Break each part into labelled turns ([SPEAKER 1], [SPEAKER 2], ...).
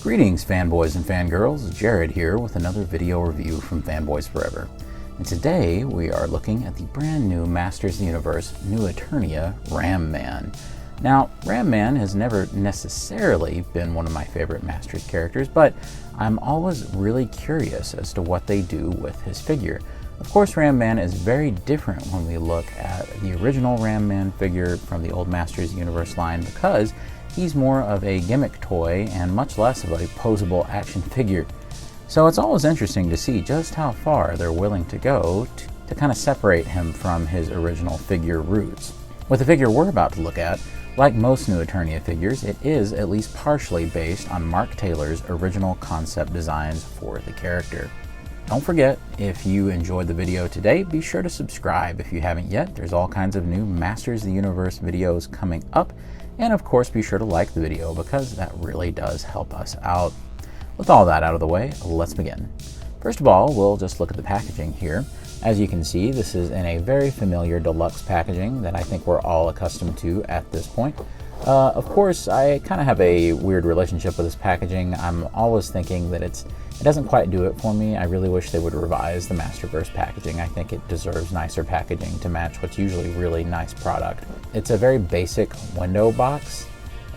[SPEAKER 1] Greetings fanboys and fangirls, Jared here with another video review from Fanboys Forever. And today we are looking at the brand new Masters of the Universe New Eternia Ram Man. Now, Ram Man has never necessarily been one of my favorite Masters characters, but I'm always really curious as to what they do with his figure. Of course, Ram Man is very different when we look at the original Ram Man figure from the old Masters of the Universe line because he's more of a gimmick toy and much less of a posable action figure. So it's always interesting to see just how far they're willing to go to kind of separate him from his original figure roots. With the figure we're about to look at, like most new Eternia figures, it is at least partially based on Mark Taylor's original concept designs for the character. Don't forget, if you enjoyed the video today, be sure to subscribe if you haven't yet. There's all kinds of new Masters of the Universe videos coming up. And of course, be sure to like the video because that really does help us out. With all that out of the way, let's begin. First of all, we'll just look at the packaging here. As you can see, this is in a very familiar deluxe packaging that I think we're all accustomed to at this point. Of course, I kind of have a weird relationship with this packaging. I'm always thinking that it doesn't quite do it for me. I really wish they would revise the Masterverse packaging. I think it deserves nicer packaging to match what's usually really nice product. It's a very basic window box,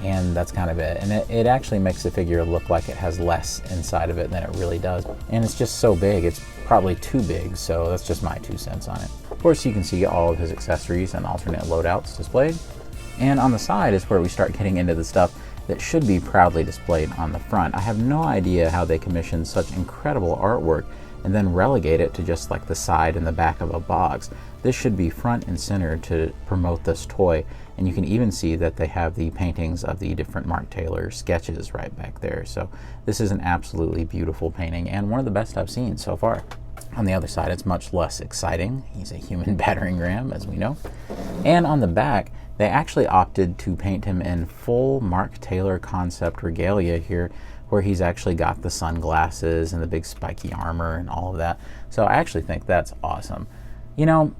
[SPEAKER 1] and that's kind of it. And it actually makes the figure look like it has less inside of it than it really does. And it's just so big, it's probably too big, so that's just my 2 cents on it. Of course, you can see all of his accessories and alternate loadouts displayed. And on the side is where we start getting into the stuff that should be proudly displayed on the front. I have no idea how they commissioned such incredible artwork and then relegate it to just like the side and the back of a box. This should be front and center to promote this toy, and you can even see that they have the paintings of the different Mark Taylor sketches right back there. So this is an absolutely beautiful painting and one of the best I've seen so far. On the other side, it's much less exciting. He's a human battering ram, as we know. And on the back, they actually opted to paint him in full Mark Taylor concept regalia here, where he's actually got the sunglasses and the big spiky armor and all of that. So I actually think that's awesome. You know,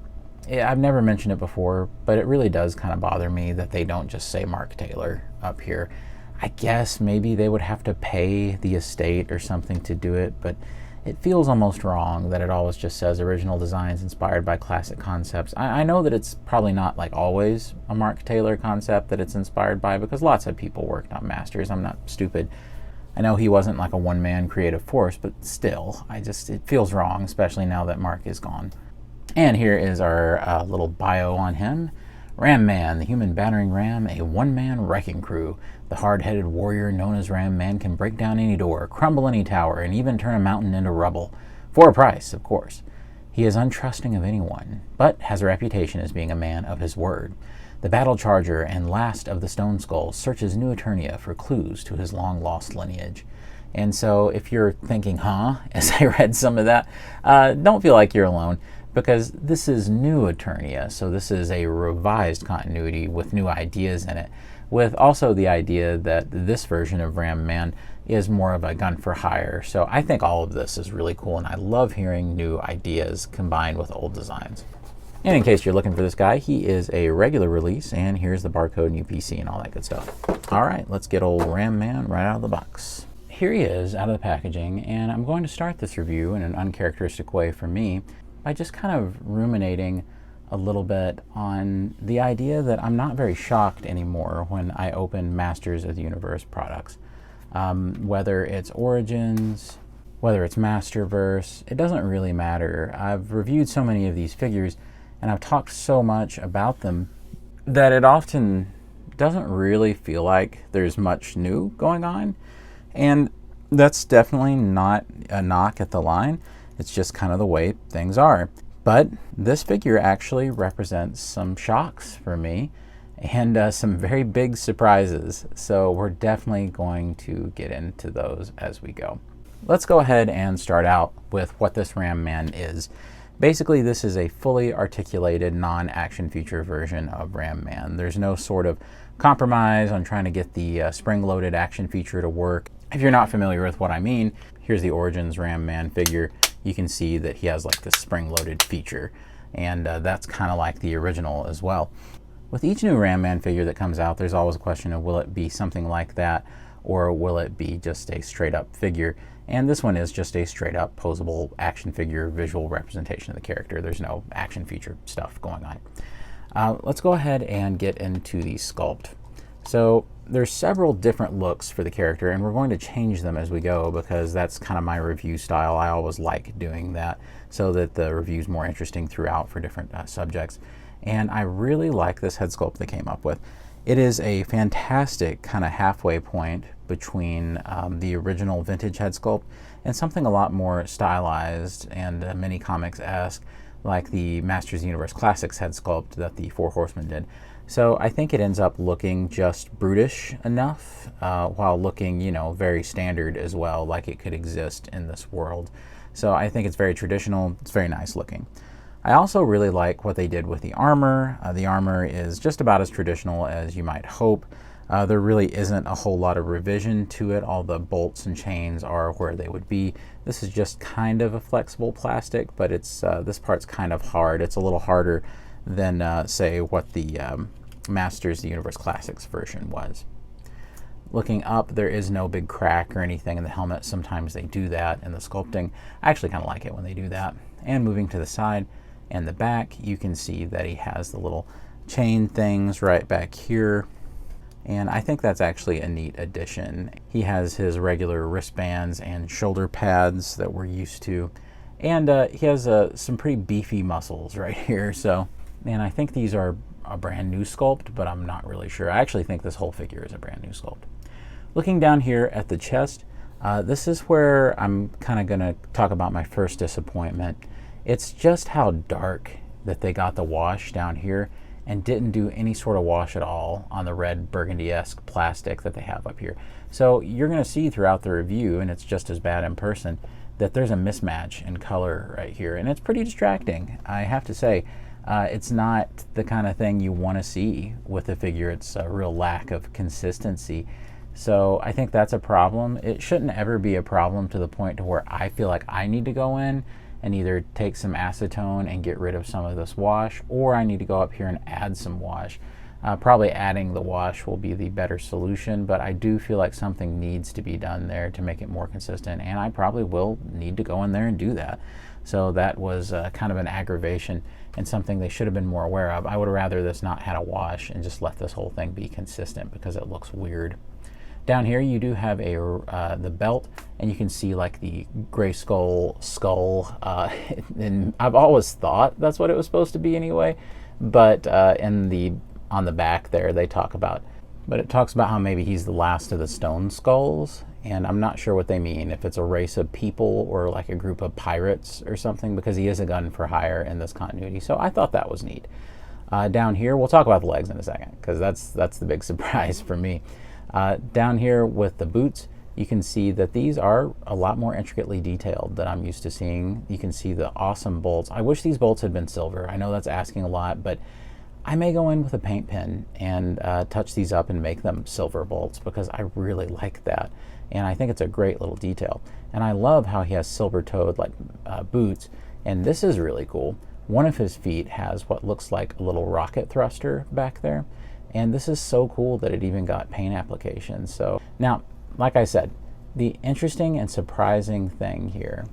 [SPEAKER 1] I've never mentioned it before, but it really does kind of bother me that they don't just say Mark Taylor up here. I guess maybe they would have to pay the estate or something to do it, but it feels almost wrong that it always just says original designs inspired by classic concepts. I know that it's probably not like always a Mark Taylor concept that it's inspired by because lots of people worked on Masters. I'm not stupid. I know he wasn't like a one-man creative force, but still, it feels wrong, especially now that Mark is gone. And here is our little bio on him. Ram Man, the human battering ram, a one-man wrecking crew. The hard-headed warrior known as Ram Man can break down any door, crumble any tower, and even turn a mountain into rubble. For a price, of course. He is untrusting of anyone, but has a reputation as being a man of his word. The battle charger and last of the Stone Skulls searches New Eternia for clues to his long-lost lineage. And so if you're thinking, huh, as I read some of that, don't feel like you're alone, because this is New Eternia, so this is a revised continuity with new ideas in it, with also the idea that this version of Ram Man is more of a gun for hire. So I think all of this is really cool, and I love hearing new ideas combined with old designs. And in case you're looking for this guy, he is a regular release, and here's the barcode and UPC and all that good stuff. All right, let's get old Ram Man right out of the box. Here he is out of the packaging, and I'm going to start this review in an uncharacteristic way for me by just kind of ruminating a little bit on the idea that I'm not very shocked anymore when I open Masters of the Universe products. Whether it's Origins, whether it's Masterverse, it doesn't really matter. I've reviewed so many of these figures and I've talked so much about them that it often doesn't really feel like there's much new going on. And that's definitely not a knock at the line. It's just kind of the way things are. But this figure actually represents some shocks for me and some very big surprises. So we're definitely going to get into those as we go. Let's go ahead and start out with what this Ram Man is. Basically, this is a fully articulated non-action feature version of Ram Man. There's no sort of compromise on trying to get the spring-loaded action feature to work. If you're not familiar with what I mean, here's the Origins Ram Man figure. You can see that he has like this spring-loaded feature, and that's kind of like the original as well. With each new Ram Man figure that comes out, there's always a question of will it be something like that, or will it be just a straight up figure? And this one is just a straight up posable action figure visual representation of the character. There's no action feature stuff going on. Let's go ahead and get into the sculpt. So there's several different looks for the character, and we're going to change them as we go because that's kind of my review style. I always like doing that so that the review's more interesting throughout for different subjects. And I really like this head sculpt they came up with. It is a fantastic kind of halfway point between the original vintage head sculpt and something a lot more stylized and mini comics-esque, like the Masters of the Universe Classics head sculpt that the Four Horsemen did. So I think it ends up looking just brutish enough while looking, you know, very standard as well, like it could exist in this world. So I think it's very traditional. It's very nice looking. I also really like what they did with the armor. The armor is just about as traditional as you might hope. There really isn't a whole lot of revision to it. All the bolts and chains are where they would be. This is just kind of a flexible plastic, but it's this part's kind of hard. It's a little harder than, say, what the Masters of the Universe Classics version was. Looking up, there is no big crack or anything in the helmet. Sometimes they do that in the sculpting. I actually kind of like it when they do that. And moving to the side and the back, you can see that he has the little chain things right back here. And I think that's actually a neat addition. He has his regular wristbands and shoulder pads that we're used to. And he has some pretty beefy muscles right here. So, and I think these are a brand new sculpt, but I'm not really sure. I actually think this whole figure is a brand new sculpt. Looking down here at the chest, this is where I'm kind of going to talk about my first disappointment. It's just how dark that they got the wash down here and didn't do any sort of wash at all on the red burgundy-esque plastic that they have up here. So you're going to see throughout the review, and it's just as bad in person, that there's a mismatch in color right here, and it's pretty distracting. I have to say, it's not the kind of thing you want to see with a figure. It's a real lack of consistency. So I think that's a problem. It shouldn't ever be a problem to the point to where I feel like I need to go in and either take some acetone and get rid of some of this wash, or I need to go up here and add some wash. Probably adding the wash will be the better solution, but I do feel like something needs to be done there to make it more consistent, and I probably will need to go in there and do that. So that was kind of an aggravation and something they should have been more aware of. I would have rather this not had a wash and just let this whole thing be consistent because it looks weird. Down here you do have the belt, and you can see like the gray skull, and I've always thought that's what it was supposed to be anyway, but on the back there they talk about, but it talks about how maybe he's the last of the stone skulls, and I'm not sure what they mean, if it's a race of people or like a group of pirates or something, because he is a gun for hire in this continuity. So I thought that was neat. Down here, we'll talk about the legs in a second, because that's the big surprise for me. Down here with the boots, you can see that these are a lot more intricately detailed than I'm used to seeing. You can see the awesome bolts. I wish these bolts had been silver. I know that's asking a lot, but I may go in with a paint pen and touch these up and make them silver bolts, because I really like that. And I think it's a great little detail. And I love how he has silver-toed like boots. And this is really cool. One of his feet has what looks like a little rocket thruster back there. And this is so cool that it even got paint applications. So now, like I said, the interesting and surprising thing here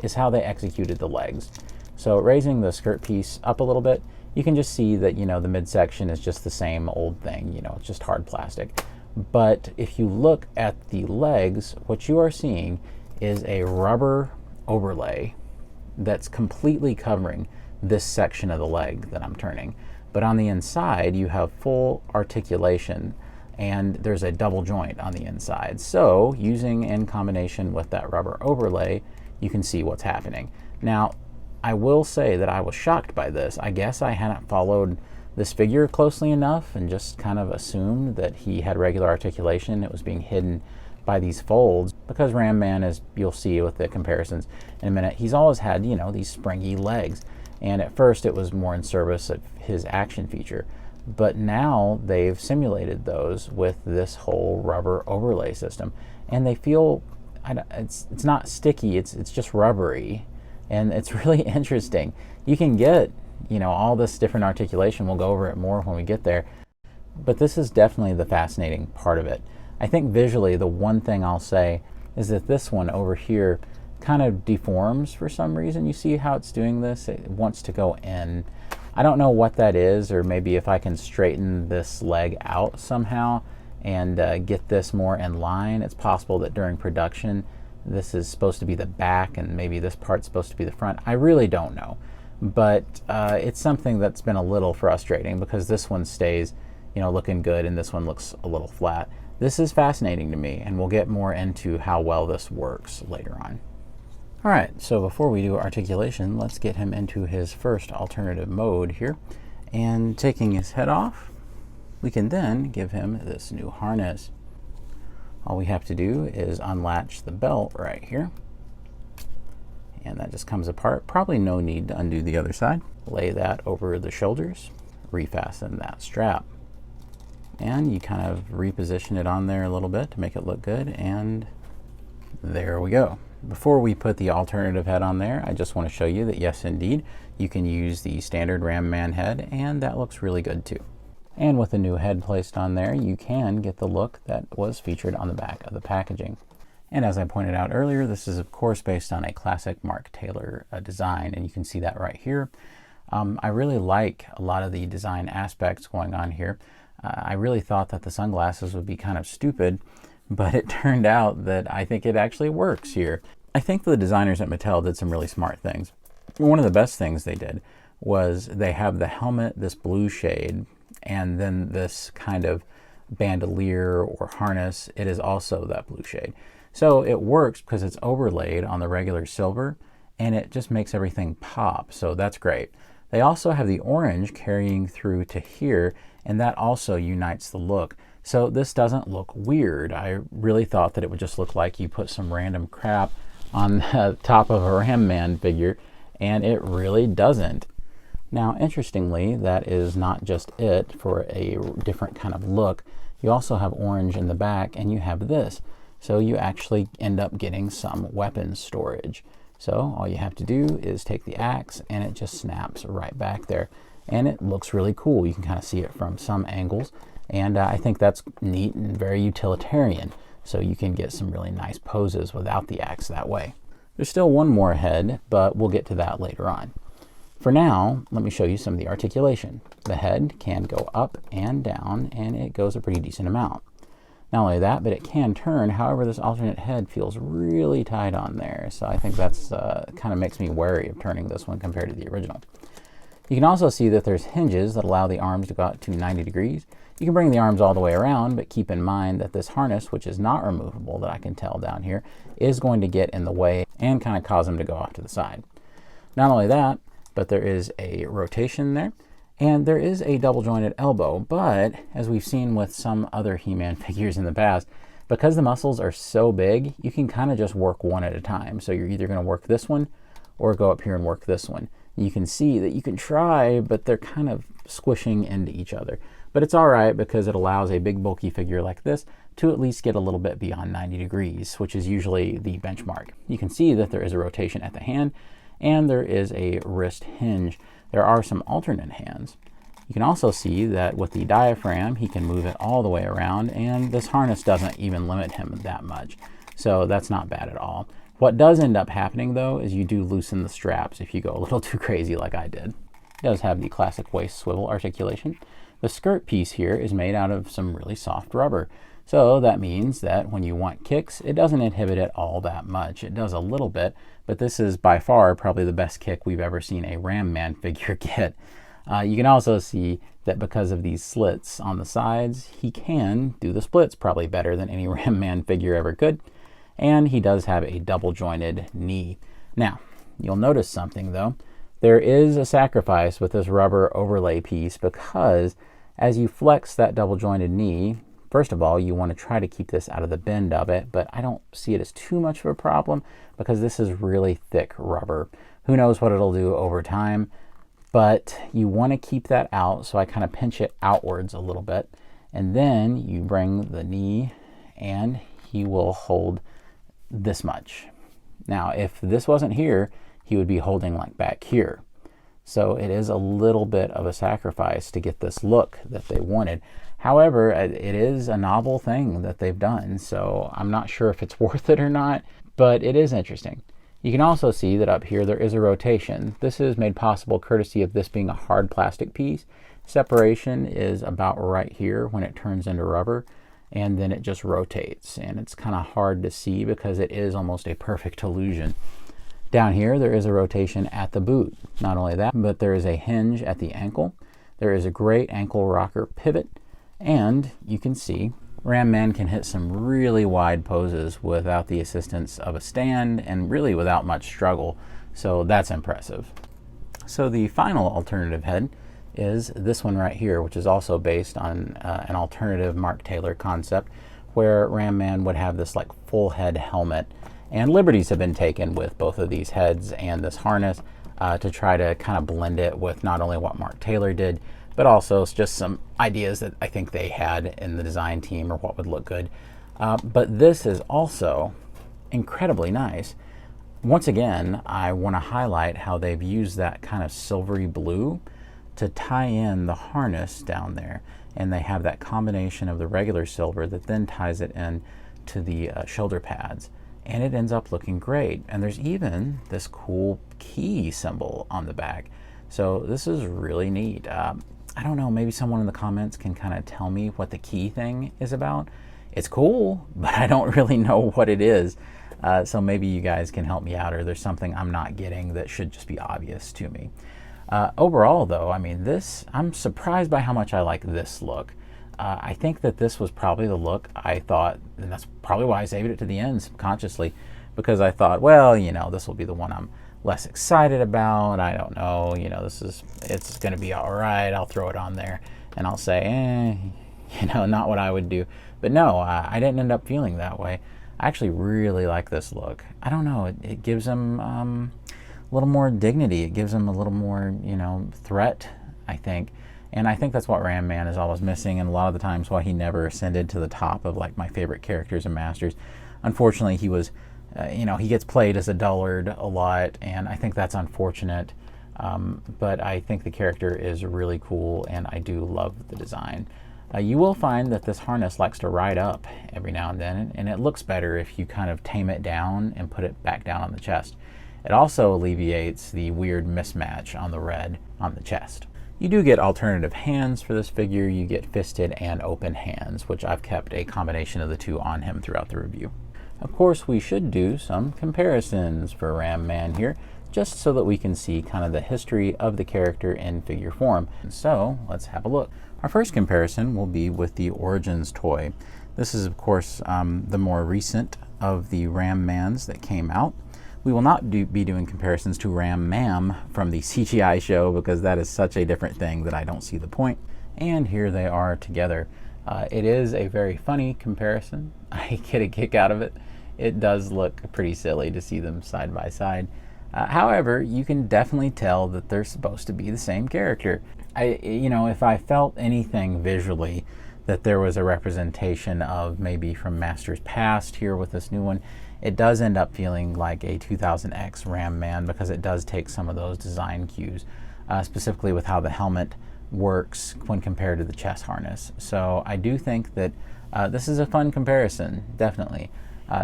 [SPEAKER 1] is how they executed the legs. So raising the skirt piece up a little bit, you can just see that, you know, the midsection is just the same old thing, you know, it's just hard plastic. But if you look at the legs, what you are seeing is a rubber overlay that's completely covering this section of the leg that I'm turning. But on the inside, you have full articulation, and there's a double joint on the inside. So using in combination with that rubber overlay, you can see what's happening. Now, I will say that I was shocked by this. I guess I hadn't followed this figure closely enough and just kind of assumed that he had regular articulation. It was being hidden by these folds, because Ram Man, as you'll see with the comparisons in a minute, he's always had, you know, these springy legs. And at first it was more in service of his action feature, but now they've simulated those with this whole rubber overlay system, and they feel, it's not sticky, it's just rubbery, and it's really interesting. You can get, you know, all this different articulation. We'll go over it more when we get there, but this is definitely the fascinating part of it. I think visually the one thing I'll say is that this one over here kind of deforms for some reason. You see how it's doing this? It wants to go in. I don't know what that is, or maybe if I can straighten this leg out somehow and get this more in line. It's possible that during production this is supposed to be the back and maybe this part's supposed to be the front. I really don't know, but it's something that's been a little frustrating because this one stays, you know, looking good and this one looks a little flat. This is fascinating to me, and we'll get more into how well this works later on. All right, so before we do articulation, let's get him into his first alternative mode here. And taking his head off, we can then give him this new harness. All we have to do is unlatch the belt right here. And that just comes apart. Probably no need to undo the other side. Lay that over the shoulders, refasten that strap. And you kind of reposition it on there a little bit to make it look good, and there we go. Before we put the alternative head on there, I just want to show you that yes, indeed, you can use the standard Ram Man head, and that looks really good too. And with the new head placed on there, you can get the look that was featured on the back of the packaging. And as I pointed out earlier, this is of course based on a classic Mark Taylor design, and you can see that right here. I really like a lot of the design aspects going on here. I really thought that the sunglasses would be kind of stupid, but it turned out that I think it actually works here. I think the designers at Mattel did some really smart things. One of the best things they did was they have the helmet, this blue shade, and then this kind of bandolier or harness. It is also that blue shade. So it works because it's overlaid on the regular silver, and it just makes everything pop. So that's great. They also have the orange carrying through to here, and that also unites the look. So this doesn't look weird. I really thought that it would just look like you put some random crap on the top of a Ram Man figure, and it really doesn't. Now, interestingly, that is not just it for a different kind of look. You also have orange in the back, and you have this. So you actually end up getting some weapon storage. So all you have to do is take the axe, and it just snaps right back there. And it looks really cool. You can kind of see it from some angles. And I think that's neat and very utilitarian. So you can get some really nice poses without the axe that way. There's still one more head, but we'll get to that later on. For now, let me show you some of the articulation. The head can go up and down, and it goes a pretty decent amount. Not only that, but it can turn. However, this alternate head feels really tight on there. So I think that's kind of makes me wary of turning this one compared to the original. You can also see that there's hinges that allow the arms to go out to 90 degrees. You can bring the arms all the way around, but keep in mind that this harness, which is not removable that I can tell down here, is going to get in the way and kind of cause them to go off to the side. Not only that, but there is a rotation there, and there is a double jointed elbow, but as we've seen with some other He-Man figures in the past, because the muscles are so big, you can kind of just work one at a time. So you're either going to work this one or go up here and work this one. You can see that you can try, but they're kind of squishing into each other. But it's all right because it allows a big bulky figure like this to at least get a little bit beyond 90 degrees, which is usually the benchmark. You can see that there is a rotation at the hand, and there is a wrist hinge. There are some alternate hands. You can also see that with the diaphragm, he can move it all the way around, and this harness doesn't even limit him that much. So that's not bad at all. What does end up happening though is you do loosen the straps if you go a little too crazy like I did. It does have the classic waist swivel articulation. The skirt piece here is made out of some really soft rubber. So that means that when you want kicks, it doesn't inhibit it all that much. It does a little bit, but this is by far probably the best kick we've ever seen a Ram Man figure get. You can also see that because of these slits on the sides, he can do the splits probably better than any Ram Man figure ever could. And he does have a double jointed knee. Now, you'll notice something though. There is a sacrifice with this rubber overlay piece because as you flex that double jointed knee, first of all, you want to try to keep this out of the bend of it, but I don't see it as too much of a problem because this is really thick rubber. Who knows what it'll do over time, but you want to keep that out, so I kind of pinch it outwards a little bit, and then you bring the knee and he will hold this much. Now, if this wasn't here, he would be holding like back here. So it is a little bit of a sacrifice to get this look that they wanted. However, it is a novel thing that they've done, so I'm not sure if it's worth it or not, but it is interesting. You can also see that up here there is a rotation. This is made possible courtesy of this being a hard plastic piece. Separation is about right here when it turns into rubber, and then it just rotates, and it's kind of hard to see because it is almost a perfect illusion. Down here there is a rotation at the boot. Not only that, but there is a hinge at the ankle. There is a great ankle rocker pivot, and you can see Ram Man can hit some really wide poses without the assistance of a stand and really without much struggle, so that's impressive. So the final alternative head is this one right here, which is also based on an alternative Mark Taylor concept where Ram Man would have this like full head helmet, and liberties have been taken with both of these heads and this harness to try to kind of blend it with not only what Mark Taylor did, but also just some ideas that I think they had in the design team or what would look good. But this is also incredibly nice. Once again, I want to highlight how they've used that kind of silvery blue to tie in the harness down there. And they have that combination of the regular silver that then ties it in to the shoulder pads. And it ends up looking great. And there's even this cool key symbol on the back. So this is really neat. I don't know, maybe someone in the comments can kind of tell me what the key thing is about. It's cool, but I don't really know what it is. So maybe you guys can help me out, or there's something I'm not getting that should just be obvious to me. Overall though, I mean, I'm surprised by how much I like this look. I think that this was probably the look I thought, and that's probably why I saved it to the end subconsciously, because I thought, well, you know, this will be the one I'm less excited about. I don't know, you know, it's going to be all right. I'll throw it on there and I'll say, you know, not what I would do. But no, I didn't end up feeling that way. I actually really like this look. I don't know, it gives him a little more dignity. It gives him a little more, you know, threat, I think. And I think that's what Ram Man is always missing, and a lot of the times why he never ascended to the top of like my favorite characters and masters. Unfortunately, he was, you know, he gets played as a dullard a lot, and I think that's unfortunate. But I think the character is really cool, and I do love the design. You will find that this harness likes to ride up every now and then, and it looks better if you kind of tame it down and put it back down on the chest. It also alleviates the weird mismatch on the red on the chest. You do get alternative hands for this figure. You get fisted and open hands, which I've kept a combination of the two on him throughout the review. Of course, we should do some comparisons for Ram Man here, just so that we can see kind of the history of the character in figure form. So let's have a look. Our first comparison will be with the Origins toy. This is, of course, the more recent of the Ram Mans that came out. We will not be doing comparisons to Ram Mam from the CGI show, because that is such a different thing that I don't see the point. And here they are together. It is a very funny comparison. I get a kick out of it. It does look pretty silly to see them side by side. However, you can definitely tell that they're supposed to be the same character. You know, if I felt anything visually that there was a representation of maybe from Masters past here with this new one, it does end up feeling like a 2000X Ram Man, because it does take some of those design cues, specifically with how the helmet works when compared to the chest harness. So I do think that this is a fun comparison, definitely.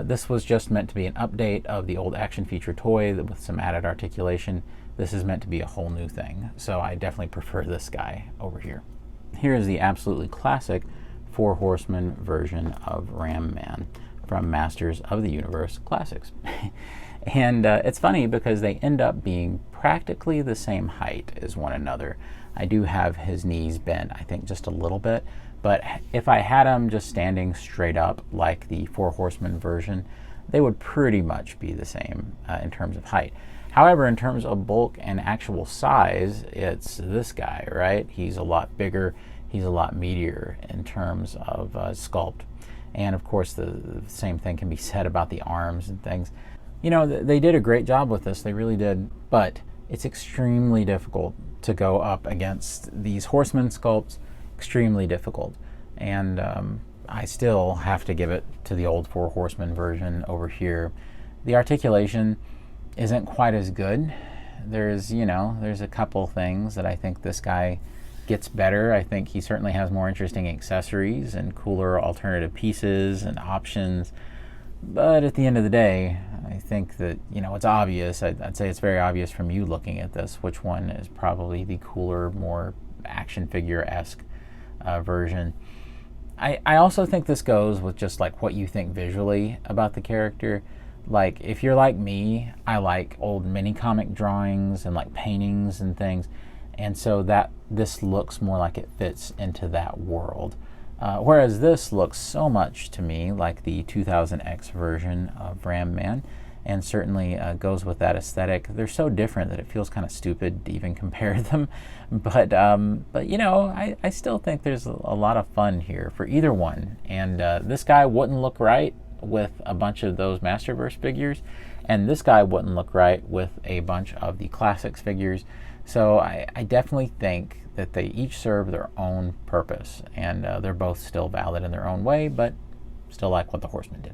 [SPEAKER 1] This was just meant to be an update of the old action feature toy with some added articulation. This is meant to be a whole new thing, so I definitely prefer this guy over here. Here is the absolutely classic 4 Horsemen version of Ram Man from Masters of the Universe Classics. And it's funny because they end up being practically the same height as one another. I do have his knees bent, I think, just a little bit, but if I had him just standing straight up like the 4 Horsemen version, they would pretty much be the same in terms of height. However, in terms of bulk and actual size, it's this guy, right? He's a lot bigger, he's a lot meatier in terms of sculpt. And of course, the same thing can be said about the arms and things. You know, they did a great job with this, they really did, but it's extremely difficult to go up against these horseman sculpts, extremely difficult. And I still have to give it to the old 4 Horsemen version over here. The articulation isn't quite as good there's a couple things that I think this guy gets better. I think he certainly has more interesting accessories and cooler alternative pieces and options. But at the end of the day, I think that, it's obvious. I'd say it's very obvious from you looking at this which one is probably the cooler, more action figure-esque version. I also think this goes with just like what you think visually about the character. Like, if you're like me, I like old mini comic drawings and like paintings and things, and so that this looks more like it fits into that world. Whereas this looks so much to me like the 2000X version of Ram Man, and certainly goes with that aesthetic. They're so different that it feels kind of stupid to even compare them. But I still think there's a lot of fun here for either one. And this guy wouldn't look right with a bunch of those Masterverse figures, and this guy wouldn't look right with a bunch of the Classics figures. So I definitely think that they each serve their own purpose, and they're both still valid in their own way, but still like what the Horseman did.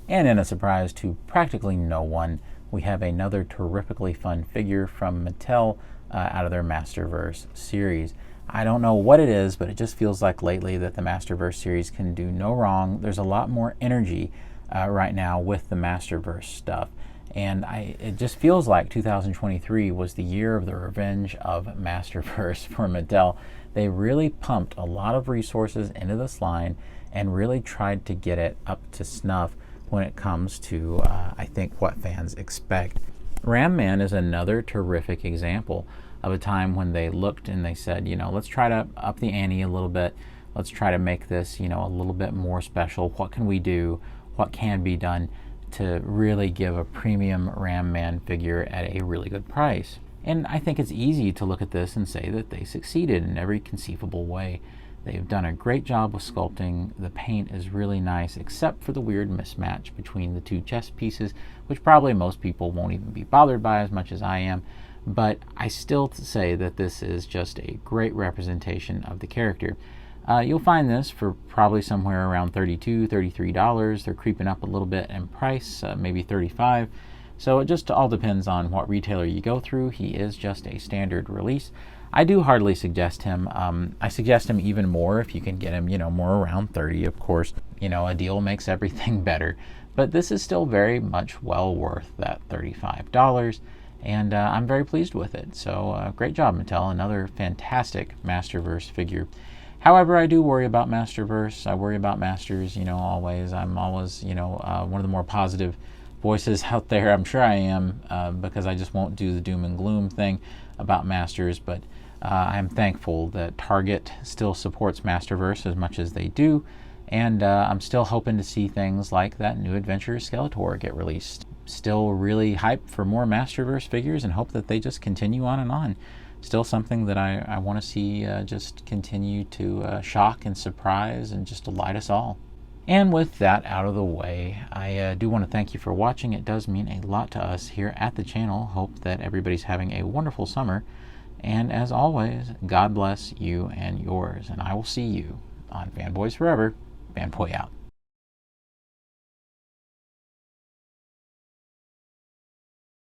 [SPEAKER 1] And in a surprise to practically no one, we have another terrifically fun figure from Mattel out of their Masterverse series. I don't know what it is, but it just feels like lately that the Masterverse series can do no wrong. There's a lot more energy right now with the Masterverse stuff. And it just feels like 2023 was the year of the revenge of Masterverse for Mattel. They really pumped a lot of resources into this line and really tried to get it up to snuff when it comes to, I think, what fans expect. Ram Man is another terrific example of a time when they looked and they said, let's try to up the ante a little bit. Let's try to make this, a little bit more special. What can we do? What can be done to really give a premium Ram Man figure at a really good price? And I think it's easy to look at this and say that they succeeded in every conceivable way. They've done a great job with sculpting. The paint is really nice, except for the weird mismatch between the two chest pieces, which probably most people won't even be bothered by as much as I am. But I still say that this is just a great representation of the character. You'll find this for probably somewhere around $32, $33. They're creeping up a little bit in price, maybe $35. So it just all depends on what retailer you go through. He is just a standard release. I do hardly suggest him. I suggest him even more if you can get him, more around 30, of course. A deal makes everything better. But this is still very much well worth that $35. And I'm very pleased with it. So great job, Mattel. Another fantastic Masterverse figure. However, I do worry about Masterverse. I worry about Masters, always. I'm always, one of the more positive voices out there. I'm sure I am, because I just won't do the doom and gloom thing about Masters. But I'm thankful that Target still supports Masterverse as much as they do. And I'm still hoping to see things like that new Adventure Skeletor get released. Still really hyped for more Masterverse figures and hope that they just continue on and on. Still something that I want to see just continue to shock and surprise and just delight us all. And with that out of the way, I do want to thank you for watching. It does mean a lot to us here at the channel. Hope that everybody's having a wonderful summer. And as always, God bless you and yours. And I will see you on Fanboys Forever. Fanboy out.